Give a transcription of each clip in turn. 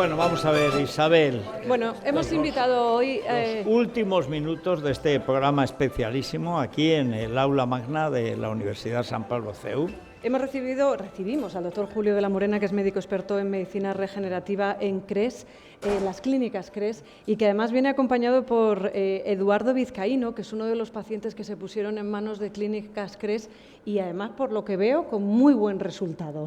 Bueno, vamos a ver, Isabel. Bueno, hemos invitado hoy... Los últimos minutos de este programa especialísimo aquí en el aula magna de la Universidad San Pablo CEU. Recibimos al doctor Julio de la Morena, que es médico experto en medicina regenerativa en CRES, en las clínicas CRES, y que además viene acompañado por Eduardo Vizcaíno, que es uno de los pacientes que se pusieron en manos de clínicas CRES y además, por lo que veo, con muy buen resultado.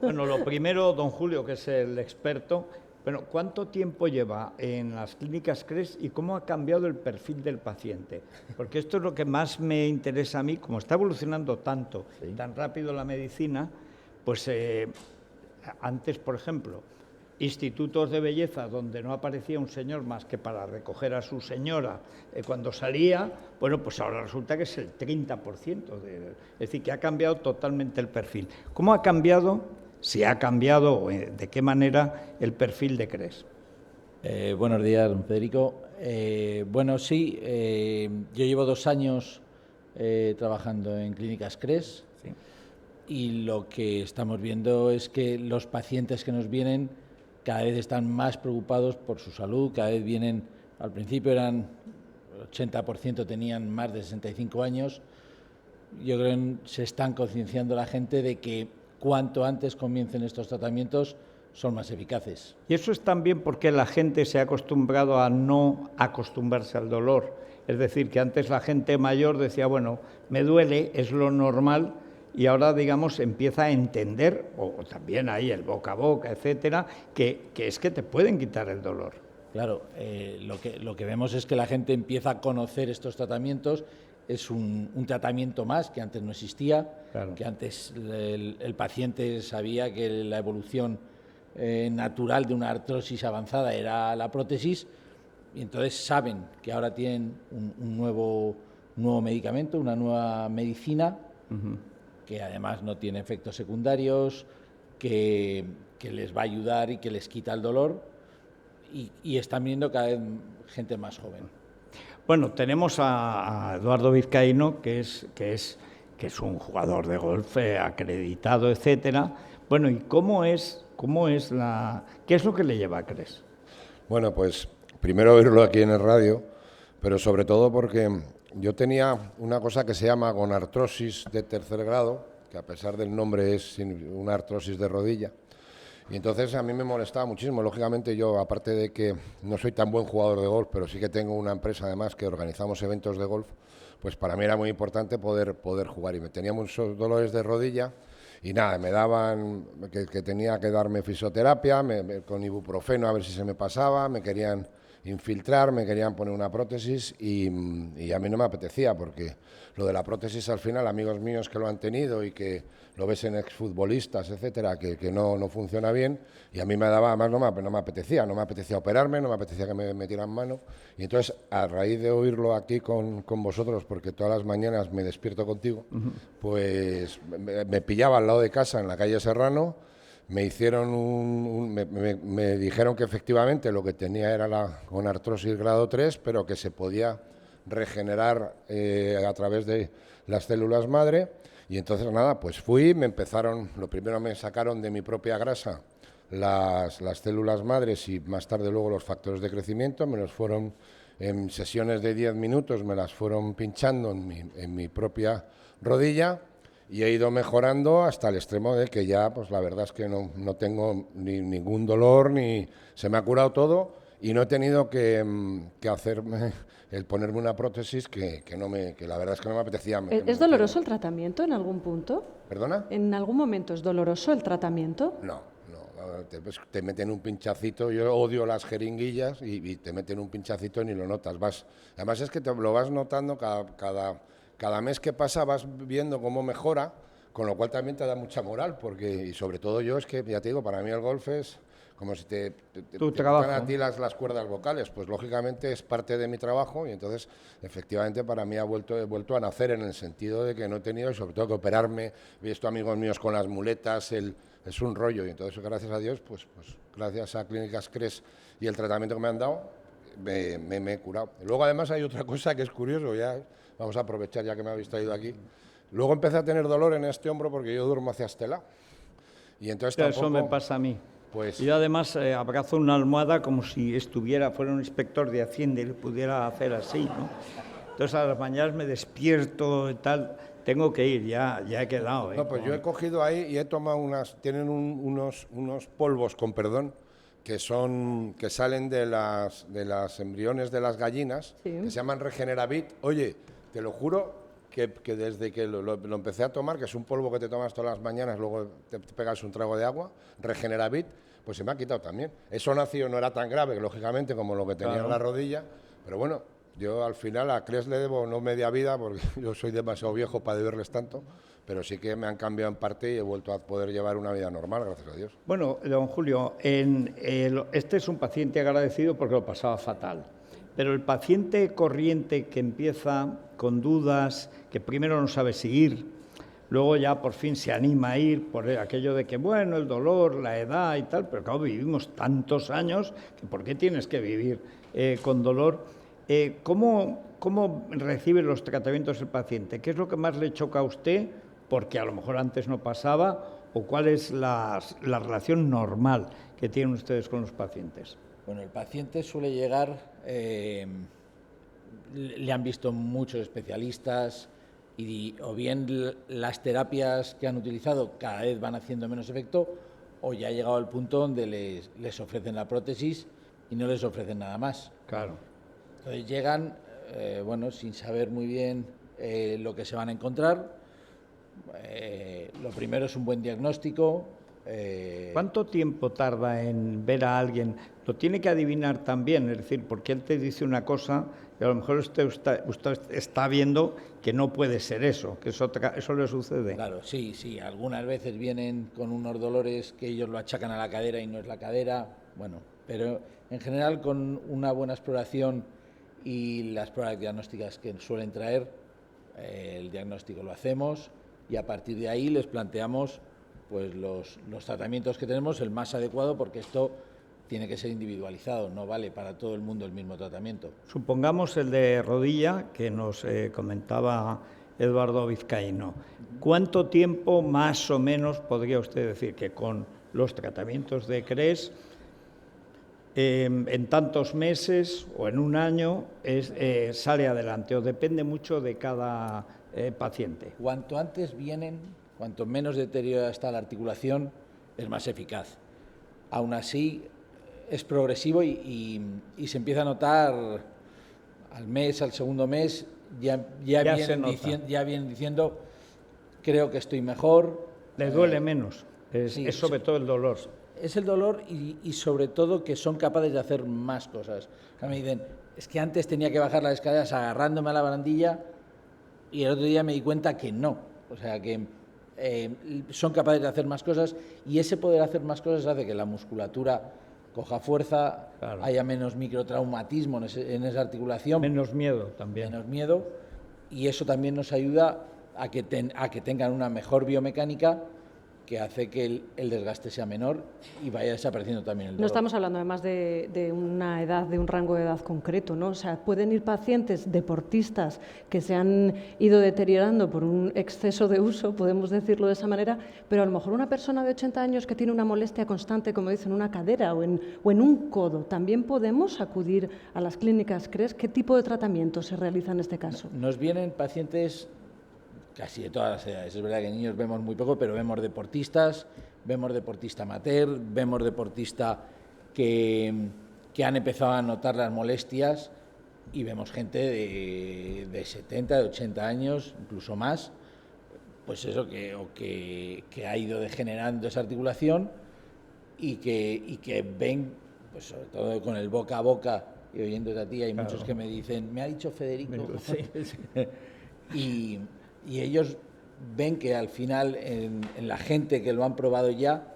Bueno, lo primero, don Julio, que es el experto, bueno, ¿cuánto tiempo lleva en las clínicas CRES y cómo ha cambiado el perfil del paciente? Porque esto es lo que más me interesa a mí, como está evolucionando tanto, tan rápido la medicina, pues antes, por ejemplo, institutos de belleza donde no aparecía un señor más que para recoger a su señora cuando salía, bueno, pues ahora resulta que es el 30%. Es decir, que ha cambiado totalmente el perfil. ¿Cómo ha cambiado? Si ha cambiado, ¿de qué manera el perfil de CRES? Buenos días, don Federico. Bueno, sí, yo llevo 2 años trabajando en clínicas CRES, sí, y lo que estamos viendo es que los pacientes que nos vienen cada vez están más preocupados por su salud, cada vez vienen, al principio eran 80% tenían más de 65 años, yo creo que se están concienciando la gente de que cuanto antes comiencen estos tratamientos son más eficaces. Y eso es también porque la gente se ha acostumbrado a no acostumbrarse al dolor. Es decir, que antes la gente mayor decía, bueno, me duele, es lo normal, y ahora, digamos, empieza a entender, o también ahí el boca a boca, etcétera, que es que te pueden quitar el dolor. Claro, lo que vemos es que la gente empieza a conocer estos tratamientos. Es un tratamiento más que antes no existía, claro, que antes el paciente sabía que la evolución natural de una artrosis avanzada era la prótesis, y entonces saben que ahora tienen un nuevo medicamento, una nueva medicina, que además no tiene efectos secundarios, que les va a ayudar y que les quita el dolor, y están viendo cada vez gente más joven. Bueno, tenemos a Eduardo Vizcaíno, que es un jugador de golf acreditado, etcétera. Bueno, ¿y qué es lo que le lleva a CRES? Bueno, pues primero oírlo aquí en el radio, pero sobre todo porque yo tenía una cosa que se llama gonartrosis de 3er grado, que a pesar del nombre es una artrosis de rodilla. Y entonces a mí me molestaba muchísimo. Lógicamente yo, aparte de que no soy tan buen jugador de golf, pero sí que tengo una empresa además que organizamos eventos de golf, pues para mí era muy importante poder jugar. Y me tenía muchos dolores de rodilla y nada, me daban que tenía que darme fisioterapia, con ibuprofeno a ver si se me pasaba, me querían infiltrar, me querían poner una prótesis y a mí no me apetecía, porque lo de la prótesis al final, amigos míos que lo han tenido y que lo ves en exfutbolistas, etcétera, que no funciona bien, y a mí me daba, además no me apetecía operarme, no me apetecía que me metieran mano, y entonces a raíz de oírlo aquí con vosotros, porque todas las mañanas me despierto contigo, pues me pillaba al lado de casa en la calle Serrano. Me hicieron me dijeron que efectivamente lo que tenía era la gonartrosis grado 3, pero que se podía regenerar a través de las células madre. Y entonces nada, pues fui, lo primero me sacaron de mi propia grasa las células madres y más tarde luego los factores de crecimiento, me los fueron en sesiones de 10 minutos, me las fueron pinchando en mi propia rodilla. Y he ido mejorando hasta el extremo de que ya, pues la verdad es que no tengo ningún dolor, ni se me ha curado todo, y no he tenido que hacerme ponerme una prótesis que la verdad es que no me apetecía. ¿Es doloroso el tratamiento en algún punto? ¿Perdona? ¿En algún momento es doloroso el tratamiento? No. Te meten un pinchacito, yo odio las jeringuillas y te meten un pinchacito y ni lo notas. Además es que lo vas notando cada mes que pasa, vas viendo cómo mejora, con lo cual también te da mucha moral, y sobre todo yo, es que ya te digo, para mí el golf es como si te tocan a ti las cuerdas vocales, pues lógicamente es parte de mi trabajo, y entonces efectivamente para mí he vuelto a nacer, en el sentido de que no he tenido, y sobre todo que operarme, he visto amigos míos con las muletas, es un rollo, y entonces gracias a Dios, pues gracias a Clínicas CRES y el tratamiento que me han dado, me he curado. Y luego además hay otra cosa que es curioso, ya vamos a aprovechar ya que me habéis traído aquí. Luego empecé a tener dolor en este hombro porque yo duermo hacia este lado. Y entonces Eso me pasa a mí. Pues yo además abrazo una almohada como si fuera un inspector de Hacienda y le pudiera hacer así, ¿no? Entonces a las mañanas me despierto y tal, tengo que ir, ya he quedado. no, pues yo he cogido ahí y he tomado tienen unos polvos, con perdón, que salen de las embriones de las gallinas, Sí. que se llaman Regeneravit. Oye, te lo juro que desde que lo empecé a tomar, que es un polvo que te tomas todas las mañanas, luego te pegas un trago de agua, Regeneravit, pues se me ha quitado también. Eso no era tan grave, lógicamente, como lo que tenía en la rodilla, pero bueno, yo al final a CRES le debo no media vida, porque yo soy demasiado viejo para deberles tanto, pero sí que me han cambiado en parte y he vuelto a poder llevar una vida normal, gracias a Dios. Bueno, don Julio, este es un paciente agradecido porque lo pasaba fatal, pero el paciente corriente que empieza con dudas, que primero no sabe seguir, luego ya por fin se anima a ir por aquello de que, bueno, el dolor, la edad y tal, pero claro, vivimos tantos años que ¿por qué tienes que vivir con dolor? ¿Cómo recibe los tratamientos el paciente? ¿Qué es lo que más le choca a usted? Porque a lo mejor antes no pasaba, o cuál es la relación normal que tienen ustedes con los pacientes. Bueno, el paciente suele llegar, le han visto muchos especialistas y o bien las terapias que han utilizado cada vez van haciendo menos efecto, o ya ha llegado al punto donde les ofrecen la prótesis y no les ofrecen nada más. Claro. Entonces llegan, sin saber muy bien lo que se van a encontrar. Lo primero es un buen diagnóstico. ¿Cuánto tiempo tarda en ver a alguien? Lo tiene que adivinar también, es decir, porque él te dice una cosa y a lo mejor usted está viendo que no puede ser eso, que eso le sucede. Claro, sí. Algunas veces vienen con unos dolores que ellos lo achacan a la cadera y no es la cadera. Bueno, pero en general con una buena exploración y las pruebas diagnósticas que suelen traer, el diagnóstico lo hacemos y a partir de ahí les planteamos pues los tratamientos que tenemos, el más adecuado, porque esto tiene que ser individualizado, no vale para todo el mundo el mismo tratamiento. Supongamos el de rodilla, que nos comentaba Eduardo Vizcaíno. ¿Cuánto tiempo más o menos podría usted decir que con los tratamientos de CRES, en tantos meses o en un año, sale adelante? ¿O depende mucho de cada paciente? Cuanto antes vienen, cuanto menos deteriorada está la articulación, es más eficaz. Aún así, es progresivo y se empieza a notar al mes, al segundo mes, ya vienen diciendo, creo que estoy mejor. ¿Le duele menos? Sí, es sobre todo el dolor. Es el dolor y sobre todo que son capaces de hacer más cosas. Me dicen, es que antes tenía que bajar las escaleras agarrándome a la barandilla y el otro día me di cuenta que no. O sea, que son capaces de hacer más cosas y ese poder hacer más cosas hace que la musculatura coja fuerza, claro, haya menos microtraumatismo en esa articulación. Menos miedo también. Menos miedo, y eso también nos ayuda a que tengan una mejor biomecánica que hace que el desgaste sea menor y vaya desapareciendo también el dolor. No estamos hablando además de una edad, de un rango de edad concreto, ¿no? O sea, pueden ir pacientes deportistas que se han ido deteriorando por un exceso de uso, podemos decirlo de esa manera, pero a lo mejor una persona de 80 años que tiene una molestia constante, como dicen, en una cadera o en un codo, ¿también podemos acudir a las clínicas CRES? ¿Qué tipo de tratamiento se realiza en este caso? Nos vienen pacientes casi de todas las edades. Es verdad que niños vemos muy poco, pero vemos deportistas, vemos deportista amateur, vemos deportista que han empezado a notar las molestias y vemos gente de 70, de 80 años, incluso más, pues eso, que ha ido degenerando esa articulación y que ven, pues sobre todo con el boca a boca y oyéndote a ti, hay claro, muchos que me dicen, me ha dicho Federico, sí. Y ellos ven que al final en la gente que lo han probado ya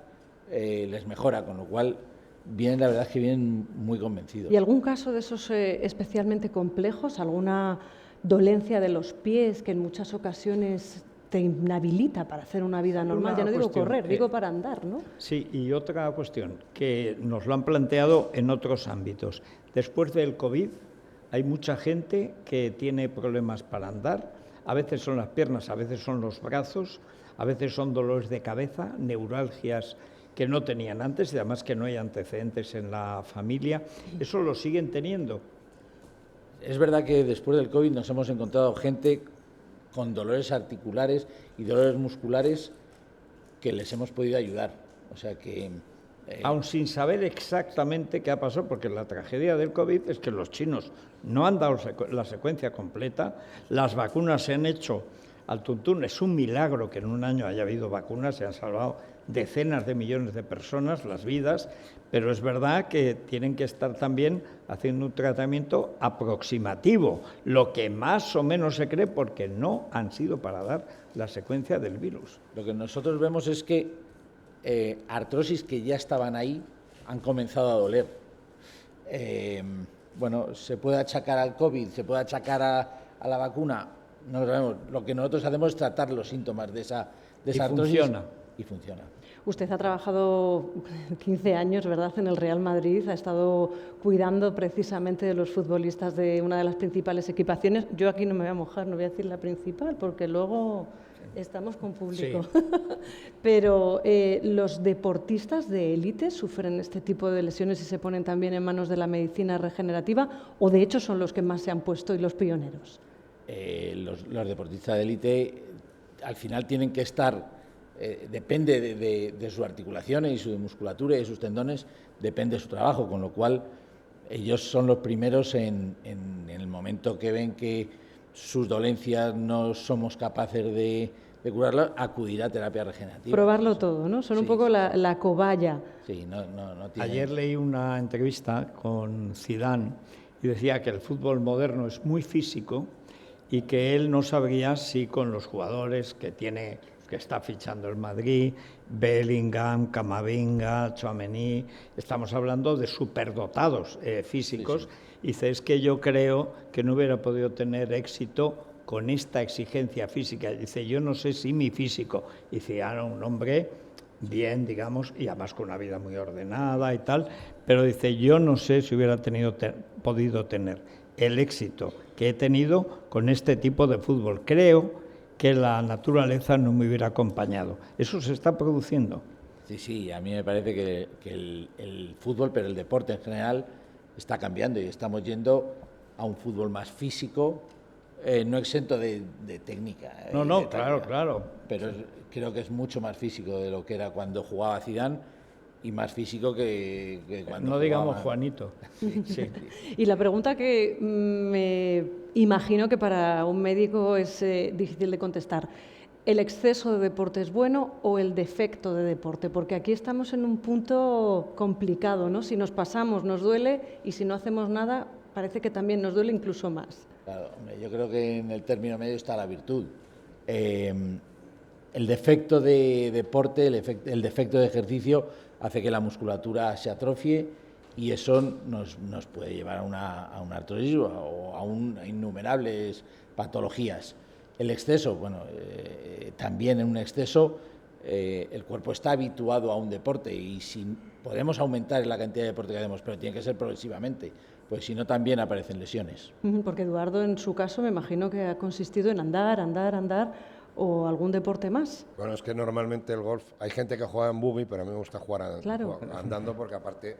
les mejora, con lo cual vienen, la verdad es que vienen muy convencidos. ¿Y algún caso de esos especialmente complejos, alguna dolencia de los pies que en muchas ocasiones te inhabilita para hacer una vida normal? Ya no digo correr, digo para andar, ¿no? Sí, y otra cuestión, que nos lo han planteado en otros ámbitos. Después del COVID hay mucha gente que tiene problemas para andar. A veces son las piernas, a veces son los brazos, a veces son dolores de cabeza, neuralgias que no tenían antes y además que no hay antecedentes en la familia. ¿Eso lo siguen teniendo? Es verdad que después del COVID nos hemos encontrado gente con dolores articulares y dolores musculares que les hemos podido ayudar. O sea que... Aún sin saber exactamente qué ha pasado, porque la tragedia del COVID es que los chinos no han dado la secuencia completa, las vacunas se han hecho al tuntún, es un milagro que en un año haya habido vacunas, se han salvado decenas de millones de personas, las vidas, pero es verdad que tienen que estar también haciendo un tratamiento aproximativo, lo que más o menos se cree porque no han sido para dar la secuencia del virus. Lo que nosotros vemos es que artrosis que ya estaban ahí han comenzado a doler. Bueno, se puede achacar al COVID, se puede achacar a la vacuna, no lo sabemos. Lo que nosotros hacemos es tratar los síntomas de esa artrosis. Y funciona. Usted ha trabajado 15 años, ¿verdad?, en el Real Madrid, ha estado cuidando precisamente de los futbolistas de una de las principales equipaciones. Yo aquí no me voy a mojar, no voy a decir la principal, porque luego estamos con público. Sí. Pero los deportistas de élite sufren este tipo de lesiones y se ponen también en manos de la medicina regenerativa, o de hecho son los que más se han puesto y los pioneros. Los deportistas de élite al final tienen que estar... depende de sus articulaciones y su musculatura y de sus tendones, depende de su trabajo, con lo cual ellos son los primeros en el momento que ven que sus dolencias no somos capaces de curarlas, acudir a terapia regenerativa. Probarlo todo, ¿no? Son un poco la cobaya. Sí, no tiene... Ayer leí una entrevista con Zidane y decía que el fútbol moderno es muy físico y que él no sabría si con los jugadores que está fichando el Madrid, Bellingham, Camavinga, Tchouaméni, estamos hablando de superdotados físicos. Sí, sí. Y dice, es que yo creo que no hubiera podido tener éxito con esta exigencia física. Dice, yo no sé si mi físico, dice, era un hombre bien, digamos, y además con una vida muy ordenada y tal, pero dice, yo no sé si hubiera podido tener el éxito que he tenido con este tipo de fútbol. Creo que la naturaleza no me hubiera acompañado. Eso se está produciendo. Sí, a mí me parece que el fútbol, pero el deporte en general, está cambiando y estamos yendo a un fútbol más físico, no exento de técnica. No, claro. Pero creo que es mucho más físico de lo que era cuando jugaba Zidane y más físico que cuando no digamos Juanito. Sí. Y la pregunta que me imagino que para un médico es difícil de contestar. ¿El exceso de deporte es bueno o el defecto de deporte? Porque aquí estamos en un punto complicado, ¿no? Si nos pasamos nos duele y si no hacemos nada parece que también nos duele incluso más. Claro, yo creo que en el término medio está la virtud. El defecto de deporte, el defecto de ejercicio hace que la musculatura se atrofie y eso nos puede llevar a una artrosis o a innumerables patologías. El exceso, también en un exceso el cuerpo está habituado a un deporte y si podemos aumentar la cantidad de deporte que hacemos, pero tiene que ser progresivamente, pues si no también aparecen lesiones. Porque Eduardo, en su caso, me imagino que ha consistido en andar o algún deporte más. Bueno, es que normalmente el golf, hay gente que juega en buggy, pero a mí me gusta jugar andando porque aparte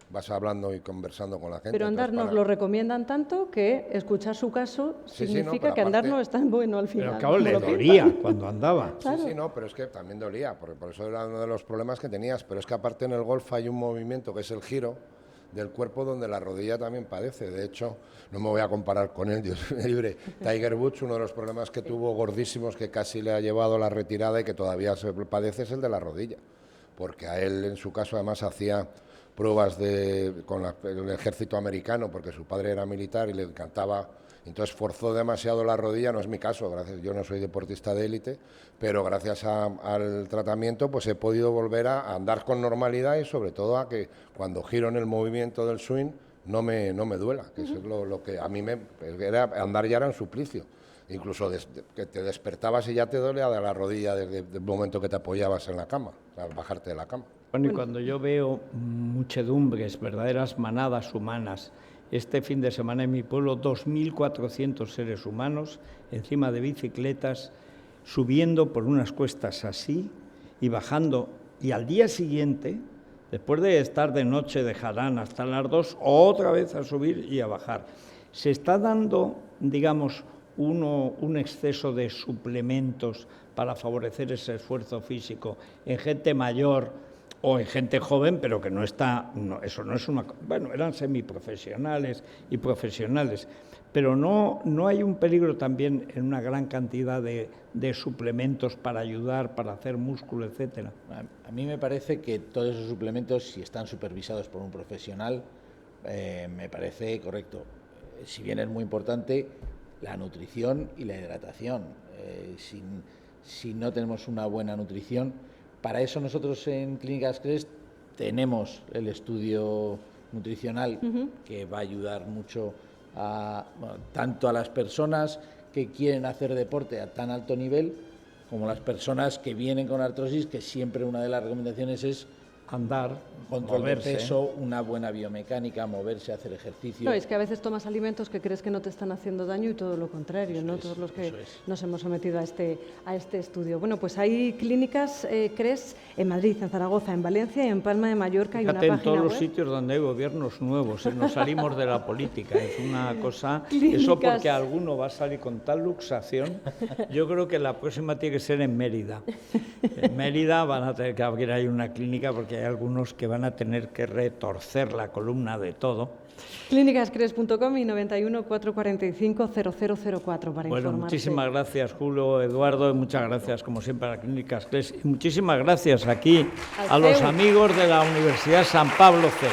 vas hablando y conversando con la gente. Pero andar nos lo recomiendan tanto que escuchar su caso significa que andar no es tan bueno al final. Pero claro, le dolía cuando andaba. Claro. Sí, pero es que también dolía, por eso era uno de los problemas que tenías. Pero es que aparte en el golf hay un movimiento que es el giro del cuerpo donde la rodilla también padece. De hecho, no me voy a comparar con él, Dios me libre. Tiger Woods, uno de los problemas que tuvo gordísimos que casi le ha llevado a la retirada y que todavía se padece es el de la rodilla. Porque a él, en su caso, además hacía pruebas con el ejército americano, porque su padre era militar y le encantaba, entonces forzó demasiado la rodilla, no es mi caso, gracias, yo no soy deportista de élite, pero gracias al tratamiento pues he podido volver a andar con normalidad y sobre todo a que cuando giro en el movimiento del swing no me duela, que eso es lo que a mí andar ya era un suplicio. Incluso que te despertabas y ya te dolía de la rodilla desde el momento que te apoyabas en la cama, al bajarte de la cama. Bueno, y cuando yo veo muchedumbres, verdaderas manadas humanas, este fin de semana en mi pueblo 2.400 seres humanos encima de bicicletas, subiendo por unas cuestas así y bajando y al día siguiente, después de estar de noche de jarana hasta las 2, otra vez a subir y a bajar. Se está dando, digamos, un exceso de suplementos para favorecer ese esfuerzo físico en gente mayor o en gente joven, pero que no está, eso no es una... Bueno, eran semiprofesionales y profesionales, pero no hay un peligro también en una gran cantidad de suplementos para ayudar, para hacer músculo, etcétera. A mí me parece que todos esos suplementos, si están supervisados por un profesional, me parece correcto. Si bien es muy importante la nutrición y la hidratación. Si no tenemos una buena nutrición, para eso nosotros en Clínicas CRES tenemos el estudio nutricional que va a ayudar mucho tanto a las personas que quieren hacer deporte a tan alto nivel como las personas que vienen con artrosis, que siempre una de las recomendaciones es andar, control de peso, una buena biomecánica, moverse, hacer ejercicio. No, es que a veces tomas alimentos que crees que no te están haciendo daño y todo lo contrario, ¿no? Todos los que nos hemos sometido a este estudio. Bueno, pues hay clínicas CRES en Madrid, en Zaragoza, en Valencia y en Palma de Mallorca. Hay una página en todos web. Los sitios donde hay gobiernos nuevos, nos salimos de la política, es una cosa... Eso porque alguno va a salir con tal luxación, yo creo que la próxima tiene que ser en Mérida. En Mérida van a tener que abrir ahí una clínica porque hay algunos que van a tener que retorcer la columna de todo. Clínicascres.com y 91 445 0004 para bueno, informarse. Muchísimas gracias, Julio, Eduardo, y muchas gracias, como siempre, a la Clínicas CRES. Y muchísimas gracias aquí a los amigos de la Universidad San Pablo CEU.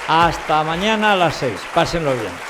Hasta mañana a las 6. Pásenlo bien.